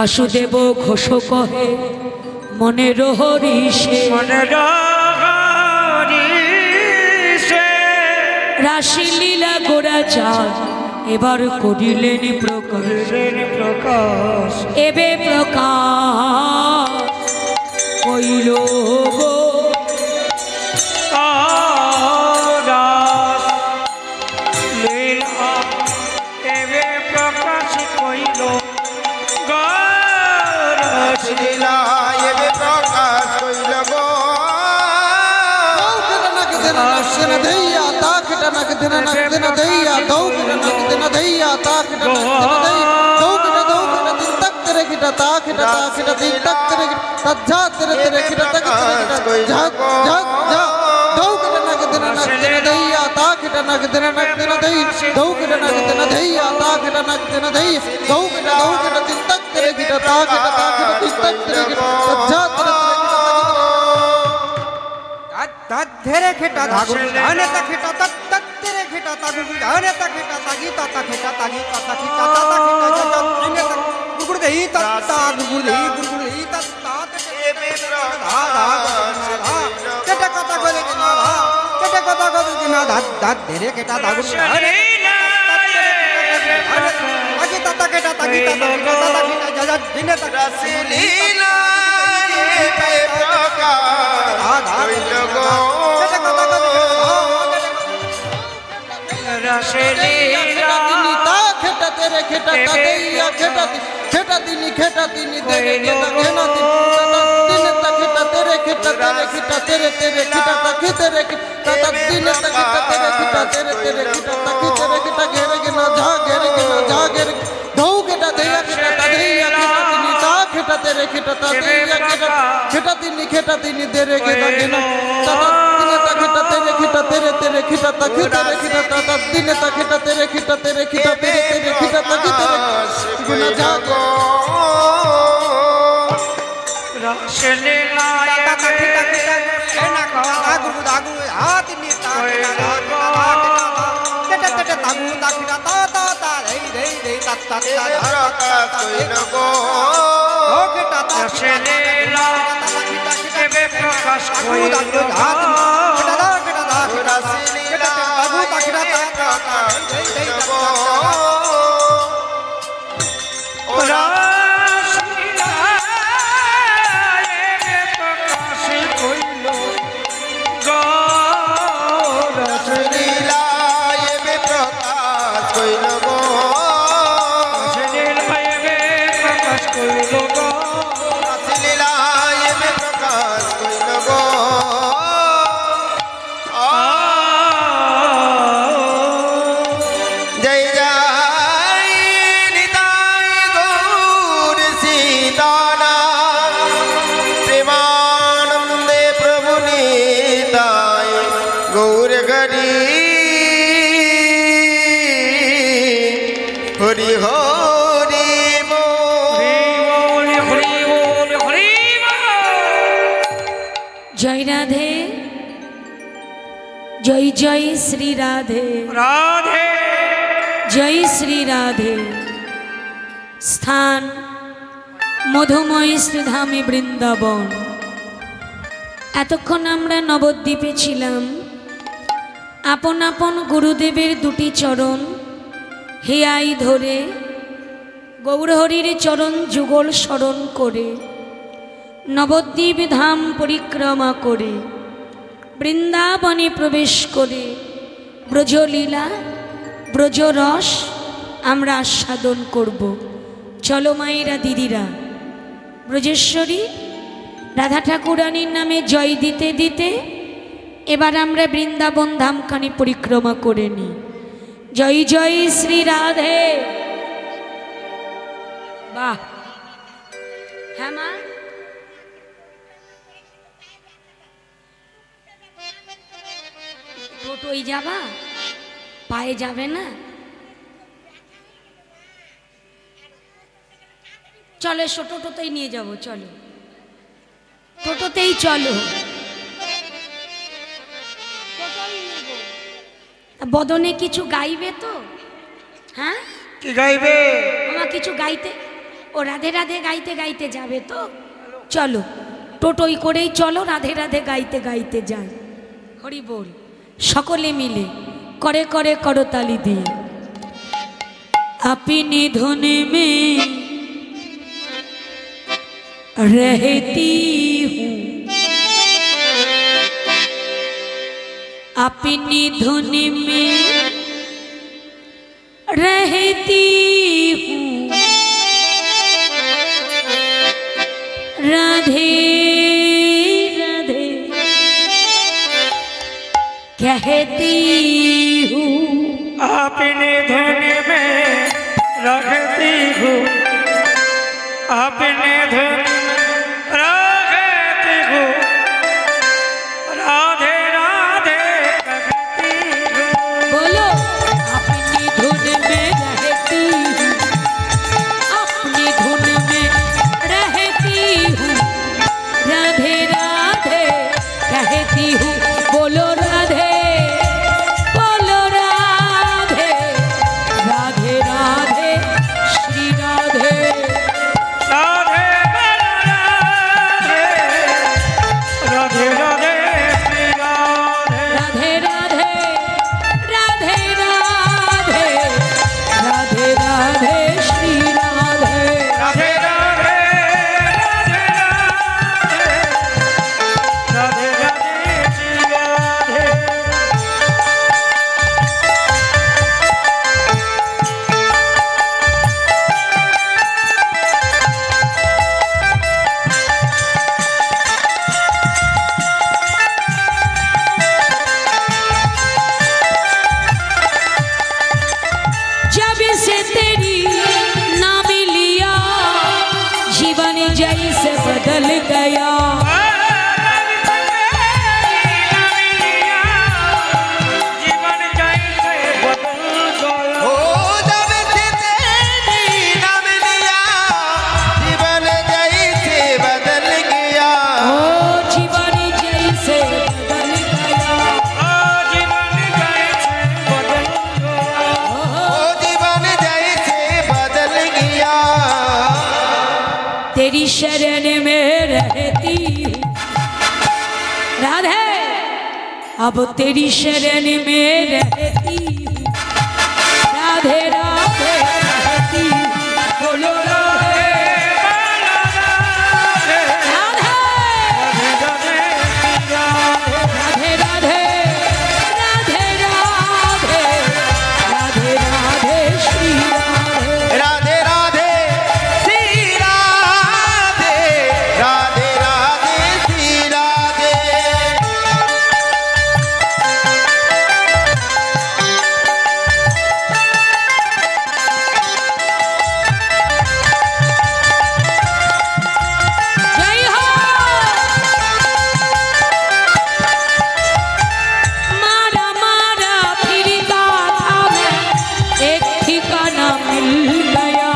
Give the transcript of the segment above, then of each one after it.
বাসুদেব ঘোষ কহে মনের হরিষে রাসলীলা গোরা চাঁদ এবার করিলেন প্রকাশ এবে প্রকাশ কইল গো ধরে খেটা ধাগু ধানে তা খেটা তত তত তেরে খেটা তাগু ধানে তা খেটা তাগি তা খেটা তাগি তা খেটা তা খেটা যত দিনে তা গুগুড় দেই তা তা গুগুড় দেই তা তা এবে ধা ধা কেটা কথা কইলে কি না কেটা কথা কইলে কি না ধাত ধাত ধরে খেটা ধাগু ধানে তাগি তা খেটা তাগি তা খেটা তা খেটা যত দিনে তা রাসলীলা এবে প্রকাশ কইল গো जय राधे जय जय श्री राधे राधे जय श्री राधे स्थान मधुमय श्रीधामे बृंदावन एतक्षण आमरा नवद्वीपे छिलाम आपन आपन गुरुदेवेर दुटी चरण हेयाई धरे गौरहरिर चरण जुगल स्मरण करे नवद्वीप धाम परिक्रमा करे बृंदावने प्रवेश करे ब्रजलीला ब्रजरस आमरा आस्वादन करब। चलो मायेरा दिदिरा ब्रजेश्वरी राधा ठाकुरानीर नामे जय दीते दीते एबार आमरा बृंदावन धामखानी परिक्रमा करे नी। जय जय श्री राधे। वाह हाँ मा টোটোই যাবা পায়ে যাবে না চলো এসো টোটোতেই নিয়ে যাব চলো টোটোতেই চলো বদনে কিছু গাইবে তো হ্যাঁ কি গাইবে আমার কিছু গাইতে ও রাধে রাধে গাইতে গাইতে যাবে তো চলো টোটোই করেই চলো রাধে রাধে গাইতে গাইতে যাই হরি বল সকলে মিলে করে করে করতালি দিয়ে अपनी धुन में रहती हूँ अपनी धुन में रहती हूँ राधे राधे कहती हूँ अपनी धुन में रखती हूँ अपनी धुन रखती हूँ राधे राधे कहती हूँ बोलो अपनी धुन में रहती हूँ अपनी धुन में रहती हूँ राधे राधे कहती हूँ बोलो राधे बोलो राधे राधे राधे श्री राधे राधे राधे राधे श्री राधे राधे राधे राधे राधे राधे राधे श्री राधे राधे राधे राधे राधे राधे श्री राधे जब से तेरी नाम लिया जीवन जैसे बदल गया जीवन जैसे बदल गया ओ जब से तेरी नाम लिया जीवन जैसे बदल गया ओ जीवन जैसे बदल गया जीवन जैसे बदल गया ओ जीवन जैसे बदल गया तेरी शरण में रहती राधे अब तेरी शरण में रहती राधे राधे कहती बोलो राधे राधे राधे राधे राधे राधे राधे राधे श्री राधे राधे राधे श्री राधे राधे राधे श्री राधे जय हो मारा मारा फिर गाथा में एक ठिकाना मिल गया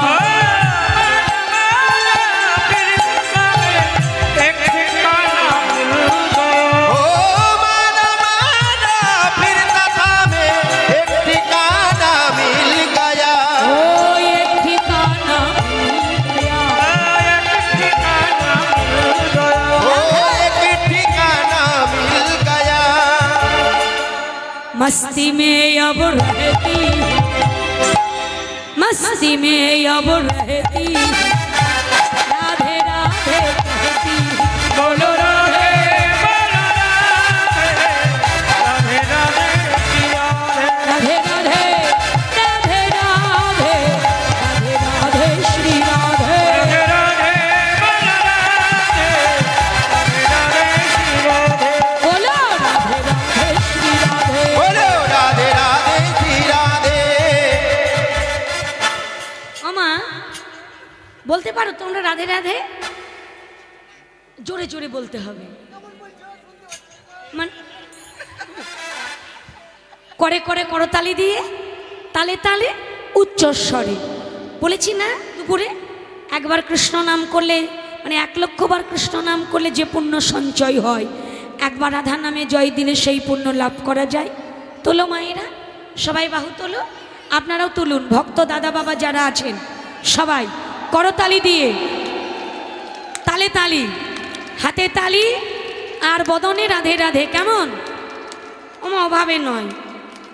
एक ठिकाना मिल गया ओ माना माना फिर कथा में एक ठिकाना मिल गया ओ एक ठिकाना मिल गया एक ठिकाना मिल गया ओ एक ठिकाना मिल गया मस्ती में अब रहती मस्ती में अब रहती राधे राधे कहती बोलो राधे राधे राधे श्री राधे राधे राधे राधे राधे राधे राधे श्री राधे राधे राधे राधे श्री राधे बोलो राधे राधे श्री राधे बोलो राधे राधे श्री राधे मामा বলতে পারো তোমরা রাধে রাধে জোরে জোরে বলতে হবে করে করে করতালি দিয়ে তালে তালে উচ্চস্বরে বলেছি না দুপুরে একবার কৃষ্ণ নাম করলে মানে 1 লক্ষ বার কৃষ্ণ নাম করলে যে পুণ্য সঞ্চয় হয় একবার রাধা নামে জয় দিলে সেই পুণ্য লাভ করা যায়। তোলো মায়েরা সবাই বাহু তোলো, আপনারাও তুলুন, ভক্ত দাদা বাবা যারা আছেন সবাই করতালি দিয়ে, তালে তালি, হাতে তালি আর বদনে রাধে রাধে। কেমন? ওভাবে নয়,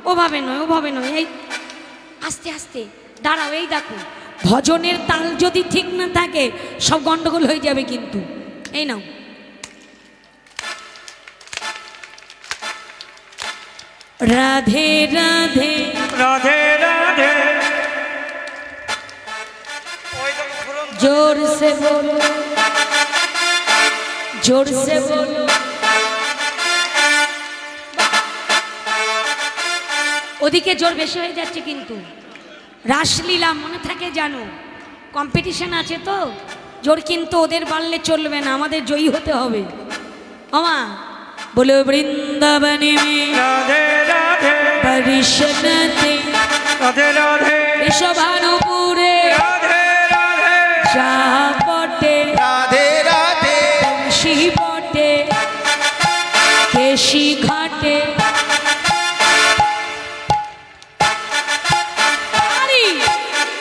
ওভাবে নয়, ওভাবে নয়, এই আস্তে আস্তে দাঁড়াও। এই দেখো, ভজনের তাল যদি ঠিক না থাকে সব গন্ডগোল হয়ে যাবে কিন্তু। এই নাও, রাধে রাধে রাধে রাধে। जोर से बोलो, जोर से बोलो। ওদিকে জোর বেশি হয়ে যাচ্ছে কিন্তু। রাসলীলা মনে থাকে জানো, কম্পিটিশন আছে তো, জোর কিন্তু ওদের বাড়লে চলবে না, আমাদের জয়ী হতে হবে। মামা बोलो वृंदावन में राधे राधे परिशनते राधे राधे विश्वभानुपुरे राधे राधे चापटे রাধে রাধে बंशी पटे केशी घाटे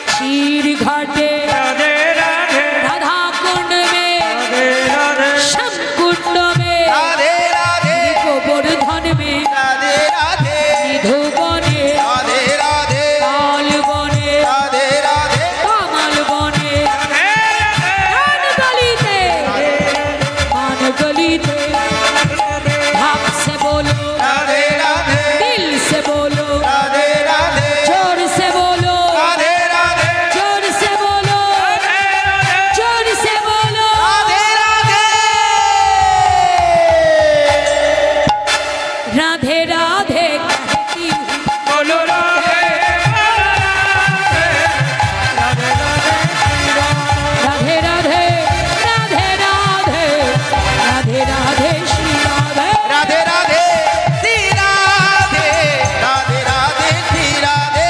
क्षीर घाटे राधे राधे राधा कुंड में राधे राधे श्याम कुंड में রাধে রাধে गोवर्धन में রাধে রাধে निधुबने রাধে রাধে ताल बने রাধে রাধে कमल बने मान गलीते भाव से बोलो, রাধে রাধে दिल से बोलो, রাধে রাধে जोर से बोलो, রাধে রাধে जोर से बोलो, जोर से बोलो। রাধে রাধে राधे राधे कहती हूँ, बोलो राधे राधे राधे श्री राम। राधे राधे राधे राधे राधे राधे श्री राधे। রাধে রাধে শ্রী রাধে রাধে রাধে শ্রী রাধে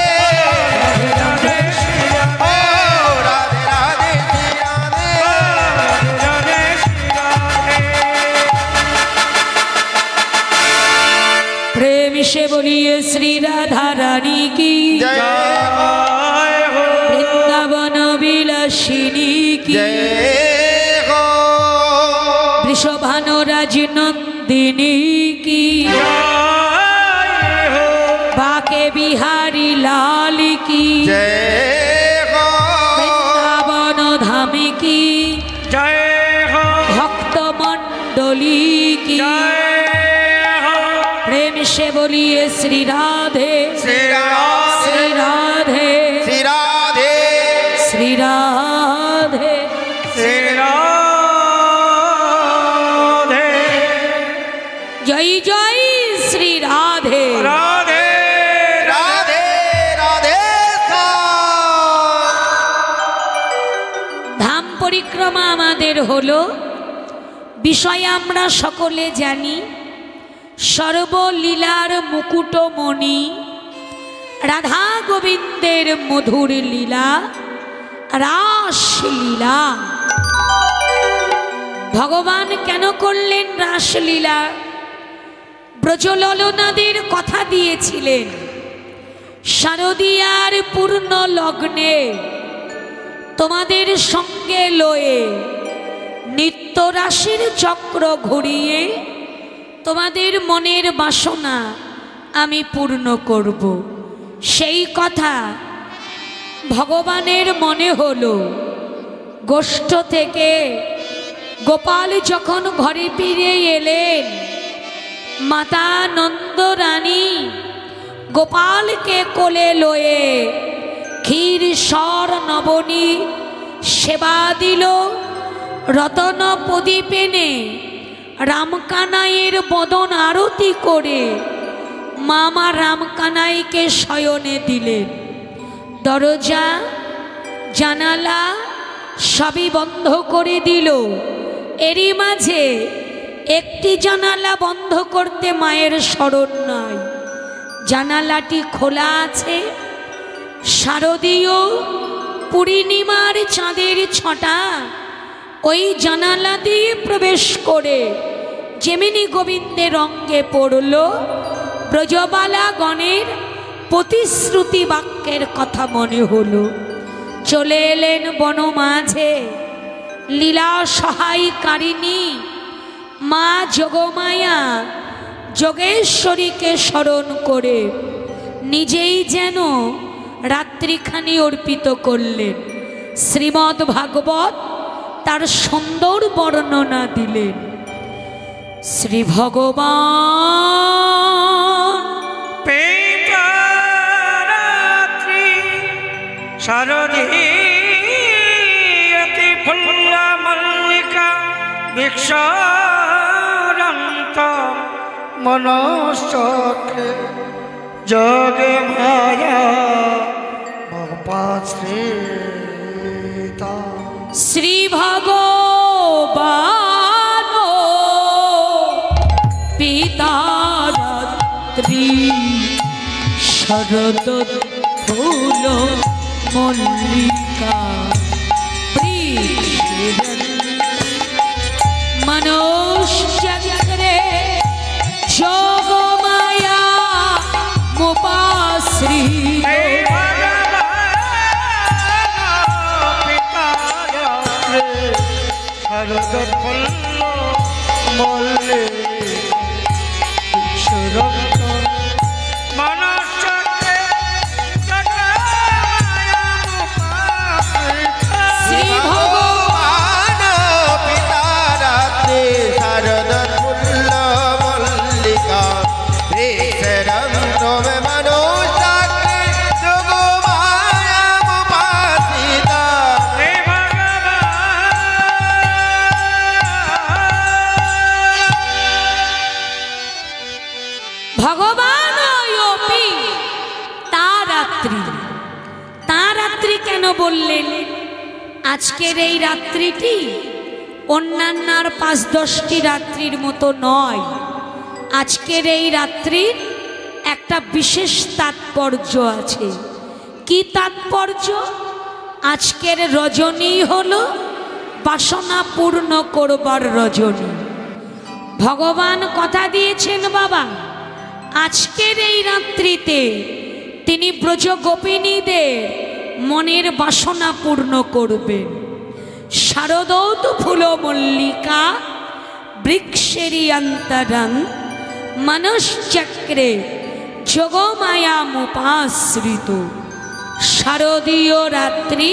राधे श्री राम। ও রাধে রাধে শ্রী রাধে राधे श्री राधे। प्रेम से बोलिए श्री राधा रानी की, জয় जय हो वृंदावन विलासिनी की, জয় গো वृषभानुराज नंदिनी की, जय हो बाके बिहारी लाल की, জয় গো वृंदावन धाम की, जय हो भक्त मंडली की। जय हो प्रेम से बोलिए श्री राधे, শ্রী রাধে श्री राधे, শ্রী রাধে श्री राधे। श्री राधे जय जय श्री राधे। राधे রাধে রাধে ধাম পরিক্রমা আমাদের হলো, বিষয় আমরা সকলে জানি, সর্বলীলার মুকুটমণি রাধা গোবিন্দের মধুর লীলা, রাসলীলা। ভগবান কেন করলেন রাসলীলা? ব্রজললনাদের কথা দিয়েছিলেন, শারদীয়ার পূর্ণ লগ্নে তোমাদের সঙ্গে লয়ে নিত্য রাশির চক্র ঘুরিয়ে তোমাদের মনের বাসনা আমি পূর্ণ করব। সেই কথা ভগবানের মনে হলো। গোষ্ঠ থেকে গোপাল যখন ঘরে ফিরে এলেন, মাতা নন্দরানী গোপালকে কোলে লয়ে ক্ষীর সর নবনী সেবা দিল। রতন প্রদীপ এনে রামকানাইয়ের বদন আরতি করে মামা রামকানাইকে শয়নে দিলেন। দরজা জানালা সবই বন্ধ করে দিল। এরই মাঝে একটি জানালা বন্ধ করতে মায়ের স্মরণ নাই, জানালাটি খোলা আছে। শারদীয় পূর্ণিমার চাঁদের ছটা ওই জানালা দিয়ে প্রবেশ করে যেমনি গোবিন্দের অঙ্গে পড়ল, ব্রজবালা গণের প্রতিশ্রুতি বাক্যের কথা মনে হলো। চলে এলেন বন মাঝে লীলা সহায়কারিণী মা যোগমায়া যোগেশ্বরীকে স্মরণ করে নিজেই যেন রাত্রিখানি অর্পিত করলেন। শ্রীমদ্ ভাগবত তার সুন্দর বর্ণনা দিলেন। শ্রী ভগবান পেটারাত্রি শারদীয়তি ফুল্ল মল্লিকা বিক্ষরন্ত মনশ্চক্রে যোগে মায়া মপাশ্রিতা। শ্রী ভগবান পিতারাত্রি শরদ ফুল মল্লিকা মনোশ্চক্রে যোগমায়া মুপাশ্রিত। শরদ ফুল্ল মল্লিকা মনশ্চক্রে শ্রী ভগবান পিতারাত্রি শারদ ফুল্ল মল্লিকা শ্রীরঙ্গমে মনোশ্চক্রে যোগমায়া মুপাশ্রিতা। ভগবান তারাত্রি তারাত্রি কেন বললেন? আজকের এই রাত্রিটি অন্যান্য ৫-১০টি রাত্রির মতো নয়। আজকের এই রাত্রির একটা বিশেষ তাৎপর্য আছে। কি তাৎপর্য? আজকের রজনী হলো বাসনা পূর্ণ করবার রজনী। ভগবান কথা দিয়েছেন বাবা, আজকের এই রাত্রিতে তিনি ব্রজ গোপিনীদের মনের বাসনা পূর্ণ করবেন। শারদৌত ফুল মল্লিকা বৃক্ষেরি অন্তরং মনশ্চক্রে যোগমায়া মুপাশ্রিত। শারদীয় রাত্রি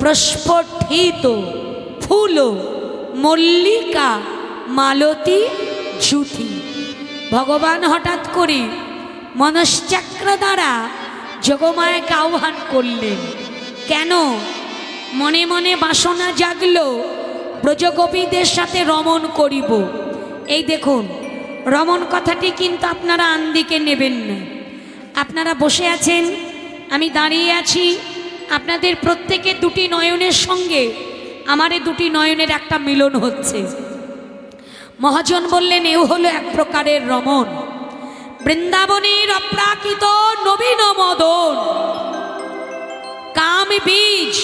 প্রস্ফুটিত ফুল মল্লিকা মালতী জুথি। ভগবান হঠাৎ করে মনশ্চক্র দ্বারা যোগমায়াকে আহ্বান করলেন। কেন? মনে মনে বাসনা জাগলো ব্রজগোপীদের সাথে রমণ করিব। এই দেখুন, রমণ কথাটি কিন্তু আপনারা আন্দিকে নেবেন না। আপনারা বসে আছেন, আমি দাঁড়িয়ে আছি, আপনাদের প্রত্যেকে দুটি নয়নের সঙ্গে আমার এই দুটি নয়নের একটা মিলন হচ্ছে। মহাজন বললেন এও হলো এক প্রকারের রমণ। বৃন্দাবনের অপ্রাকৃত নবীন মদন, কাম বীজ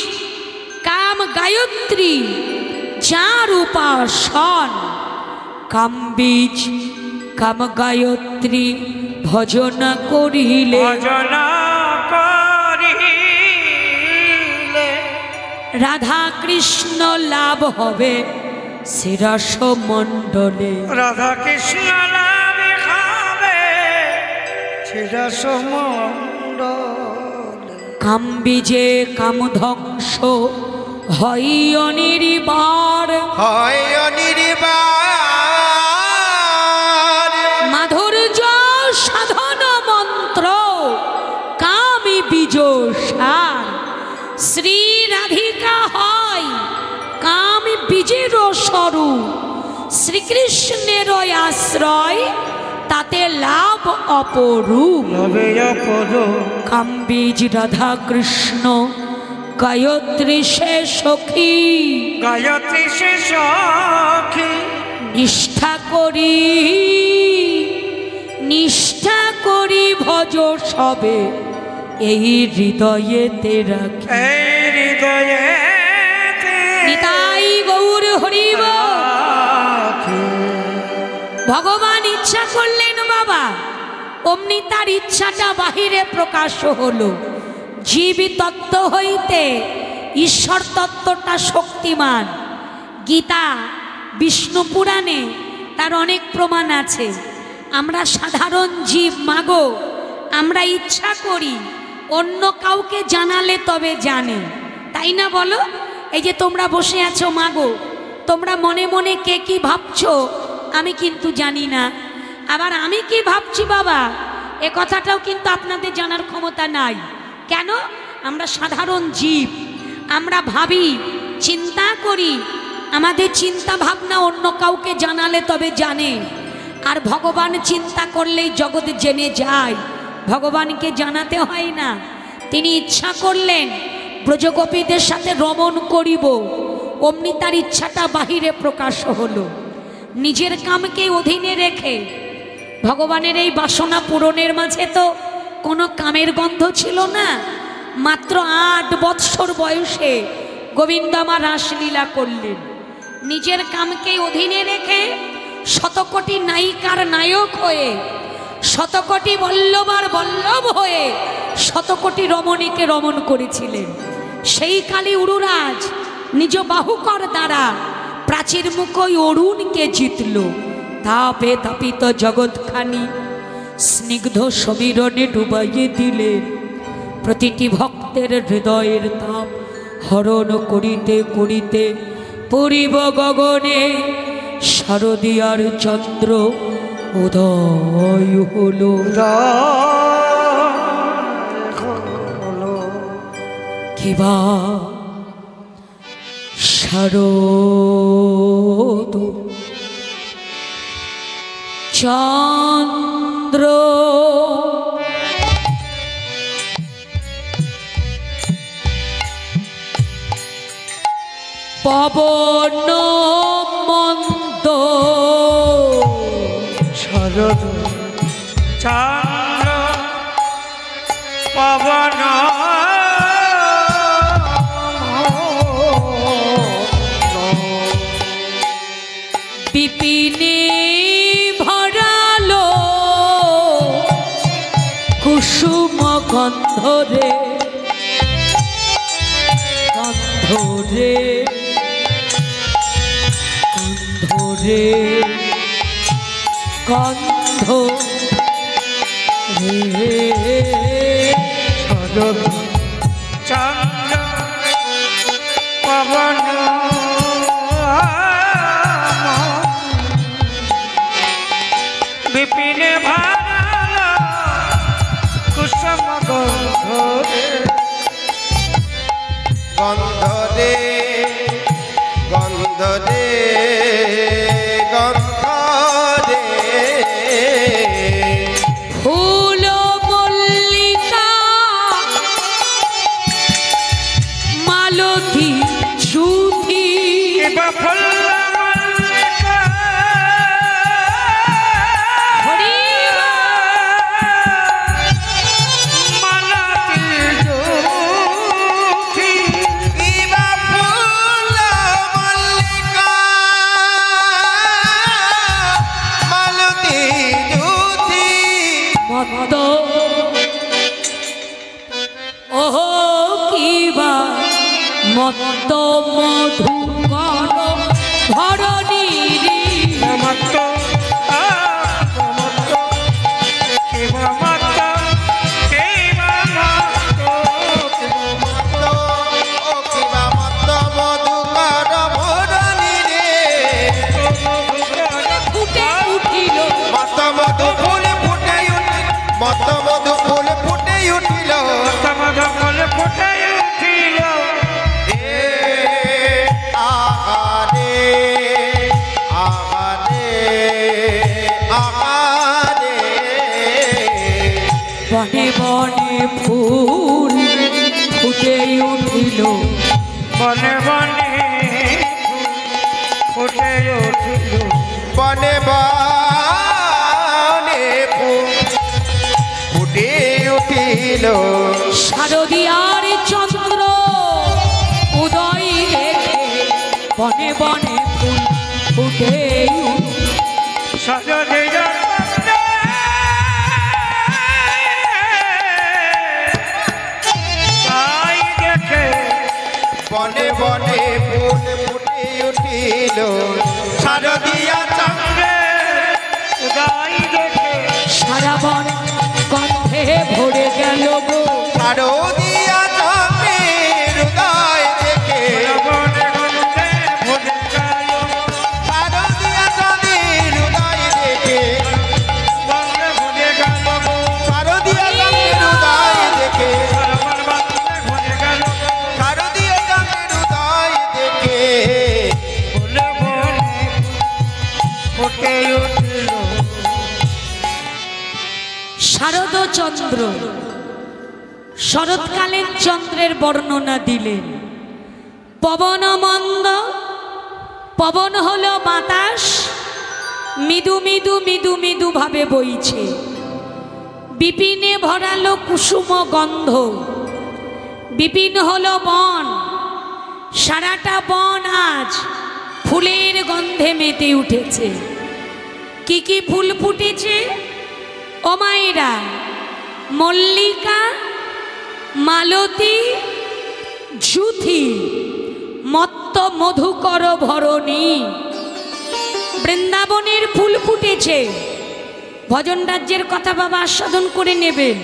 কাম গায়ত্রী যার উপাসন, কাম বীজ কাম গায়ত্রী ভজন করিলে রাধা কৃষ্ণ লাভ হবে শিরস মণ্ডলে। রাধা কৃষ্ণ লাভ হবে শিরস মণ্ডলে। কাম বীজে কাম ধ্বংস হয় অনির্বার, হয় অনির্বার। মাধুর্য সাধন মন্ত্র কামি বীজ সার। শ্রী রাধিকা হয় কাম বীজের স্বরূপ। শ্রীকৃষ্ণের আশ্রয় তাতে লাভ অপরূপ। কাম বীজ রাধা কৃষ্ণ গায়ত্রী সে সখী, গায়ত্রী সে সখী। নিষ্ঠা করি ভজ সবে এই হৃদয়েতে রাখি। এই হৃদয়ে নিতাই গৌর হরিব। ভগবান ইচ্ছা করলেন বাবা, অমনি তার ইচ্ছাটা বাহিরে প্রকাশ হলো। জীব তত্ত্ব হইতে ঈশ্বর তত্ত্বটা শক্তিমান। গীতা, বিষ্ণু পুরাণে তার অনেক প্রমাণ আছে। আমরা সাধারণ জীব মাগো, আমরা ইচ্ছা করি অন্য কাউকে জানালে তবে জানে, তাই না বলো? এই যে তোমরা বসে আছো মাগো, তোমরা মনে মনে কে কি ভাবছো আমি কিন্তু জানি না। আবার আমি কি ভাবছি বাবা এ কথাটাও কিন্তু আপনাদের জানার ক্ষমতা নাই। কেন? আমরা সাধারণ জীব, আমরা ভাবি, চিন্তা করি, আমাদের চিন্তা ভাবনা অন্য কাউকে জানালে তবে জানে। আর ভগবান চিন্তা করলেই জগৎ জেনে যায়, ভগবানকে জানাতে হয় না। তিনি ইচ্ছা করলেন ব্রজগোপীদের সাথে রমণ করিব, অমনি তার ইচ্ছাটা বাহিরে প্রকাশ হলো। নিজের কামকে অধীনে রেখে ভগবানের এই বাসনা পূরণের মাঝে তো কোনো কামের গন্ধ ছিল না। মাত্র 8 বৎসর বয়সে গোবিন্দ আমার রাসলীলা করলেন। নিজের কামকে অধীনে রেখে শতকোটি নায়িকার নায়ক হয়ে, শতকোটি বল্লভার বল্লভ হয়ে শতকোটি রমণীকে রমণ করেছিলেন। সেই কালী উড়ুরাজ নিজ বাহুকর দ্বারা প্রাচীর মুখ অরুণকে জিতল। তাপে তাপিত জগৎখানি স্নিগ্ধ সমীরণে ডুবাইয়ে দিলেন। প্রতিটি ভক্তের হৃদয়ের তাপ হরণ করিতে করিতে পূর্ব গগনে শারদীয়ার চন্দ্র উদয় হলো। কিবা শারদ চন্দ্র পবন মন্দ শরৎ চন্দ্র পবন বিপিনে ভরালো কুসুম গন্ধরে, গন্ধরে গন্ধরে গন্ধ রে। শরৎ চন্দ্র পবন বিপিনে ভারালো কুসুম গন্ধরে। গন্ধ রে গন্ধ রে গন্ধ রে ফুল মল্লিকা মালতী সুধী এবার ফুল মল্লিকা হরিবা মালতী জ্যোতি। ইবা ফুল মল্লিকা মালতী জ্যোতি মত ওহো কিবা মত মধুকর ধরণী মমত্ব মমত্ব কেবা মত কেবা মত ও কিবা মত মধুকর ভরণী রে ফুটে উঠিল মত মধু ফুল ফুটে উঠিল মত মধু ফুল ফুটে উঠিল তমদ ফল ফুটে উঠিল। এ আহারে আহারে আহারে বনে বনে ফুল ফুটে উঠিল বনে বনে ফুটে উঠিল। বনে বনে ফুল ফুটে উঠিল শারদীয়ার চন্দ্র উদয় দেখে বনে বনে ফুল ফুটে সজনীর বনে বনে ফুল ফুটে উঠিল শারদিয়া চন্দ্রে উদয় দেখে সারা বন গন্ধে ভরে গেল গো শারদিয়া চন্দ্রের উদয় দেখে বনে বনে ভরে গেল শারদিয়া চন্দ্রের উদয় দেখে বনে ভরে গেল শারদিয়া চন্দ্রের উদয় দেখে আমার বনে ভরে গেল শারদিয়া চন্দ্রের উদয় দেখে বনে বনে ফুটে উঠল শারদ চন্দ্র শরৎকালের চন্দ্রের বর্ণনা দিলেন। পবন মন্দ, পবন হলো বাতাস, মৃদু মৃদু মৃদু মৃদু ভাবে বইছে। বিপিনে ভরালো কুসুম গন্ধ, বিপিন হলো বন, সারাটা বন আজ ফুলের গন্ধে মেতে উঠেছে। কি কি ফুল ফুটেছে ও মায়েরা? মল্লিকা, মালতী, জুথি, মত্ত মধুকর ভরণী। বৃন্দাবনের ফুল ফুটেছে। ভজন রাজ্যের কথা বাবা আস্বাদন করে নেবেন।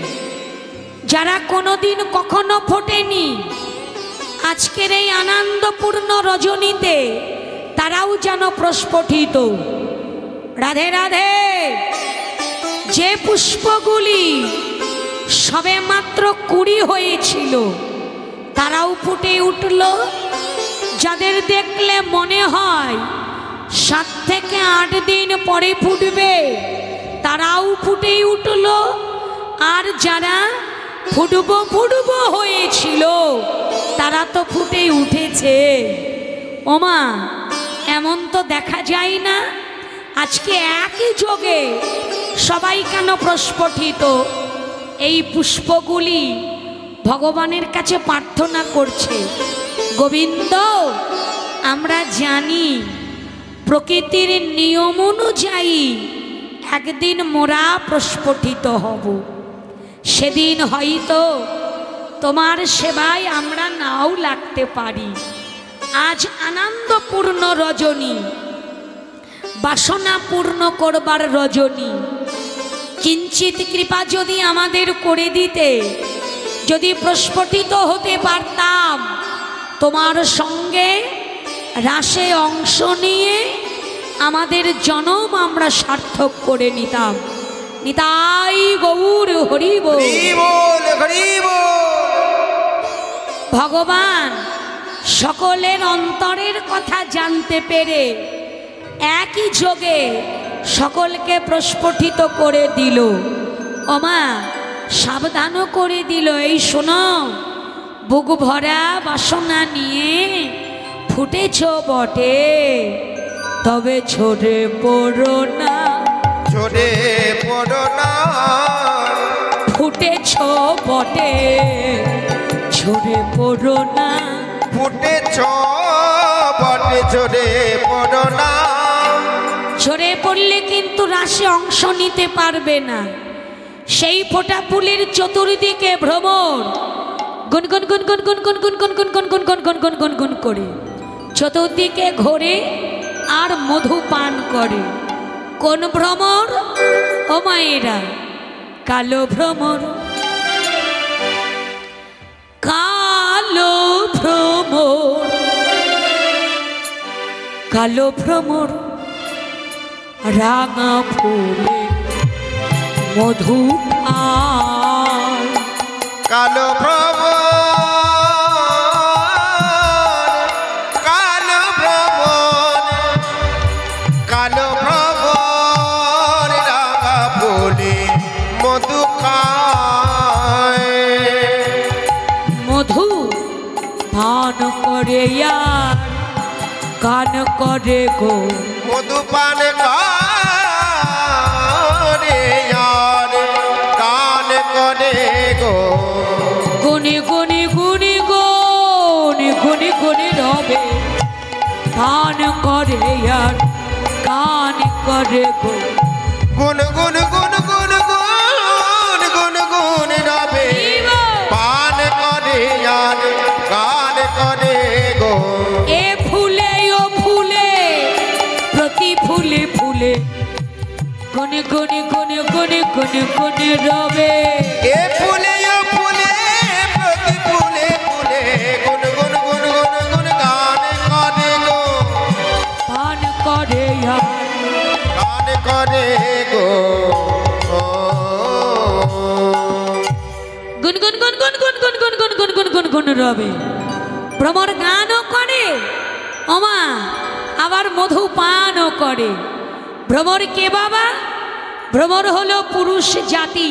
যারা কোনোদিন কখনো ফোটেনি, আজকের এই আনন্দপূর্ণ রজনীতে তারাও যেন প্রস্ফুটিত। রাধে রাধে। যে পুষ্পগুলি সবে মাত্র 20 হয়েছিল তারাও ফুটে উঠল। যাদের দেখলে মনে হয় 7 থেকে 8 দিন পরে ফুটবে, তারাও ফুটে উঠল। আর যারা ফুটবো ফুটবো হয়েছিল তারা তো ফুটে উঠেছে। ওমা, এমন তো দেখা যায় না। আজকে একই যোগে সবাই কেন প্রস্ফুটিত? এই পুষ্পগুলি ভগবানের কাছে প্রার্থনা করছে, গোবিন্দ আমরা জানি প্রকৃতির নিয়ম অনুযায়ী একদিন মোরা প্রস্ফুটিত হব। সেদিন হয়তো তোমার সেবায় আমরা নাও লাগতে পারি। আজ আনন্দপূর্ণ রজনী, বাসনা পূর্ণ করবার রজনী। কিঞ্চিত কৃপা যদি আমাদের করে দিতে, যদি প্রস্ফুটিত হতে পারতাম, তোমার সঙ্গে রাসে অংশ নিয়ে আমাদের জনম আমরা সার্থক করে নিতাম। নিতাই গৌর হরি বল। হরি বল, হরি বল। ভগবান সকলের অন্তরের কথা জানতে পেরে একই যোগে সকলকে প্রস্ফুটিত করে দিল। ওমা, সাবধানও করে দিল, এই শোনো, বুক ভরা বাসনা নিয়ে ফুটেছ বটে, তবে ঝরে পড়ো না, ঝরে পড়ো না। ফুটেছ বটে ঝরে পড়ো না। ফুটেছ বটে, ঝরে পড়ো না। ঝরে পড়লে কিন্তু রাশে অংশ নিতে পারবে না। সেই ফোঁটা ফুলের চতুর্দিকে ভ্রমর, গুনগুন গুনগুন গুনগুন গুনগুন গুনগুন গুনগুন গুনগুন গুনগুন করে চতুর্দিকে ঘোরে আর মধু পান করে। কোন ভ্রমর ও মায়েরা? কালো ভ্রমর। কালো ভ্রমর, কালো ভ্রমর রাঙা ফুলে মধু পান। কালো ভ্রমণ, কালো ভ্রমণ, কালো ভ্রমণ রাঙা ফুলে মধু খায়। মধু পান করে আর গান করে গো, মধু পান করে আর গান করে গো। গুনি গুনি গুনি গুনি গুনি গুনি রবে, পান করে আর গান করে গো। গুন গুন গুন গুন গুন গুন গুন রবে, পান করে আর গান করে ফুলে কোনে কোনে কোনে কোনে কোনে কোনে রবে এ ফুলে ও ফুলে প্রতি ফুলে ফুলে গুন গুন গুন গুন গুন গান করে গো পান করে আর গান করে গো গুন গুন গুন গুন গুন গুন গুন গুন গুন গুন গুন গুন রবে ভ্রমর গানও করে ওমা আবার মধু পানও করে ভ্রমর কে বাবা ভ্রমর হলো পুরুষ জাতি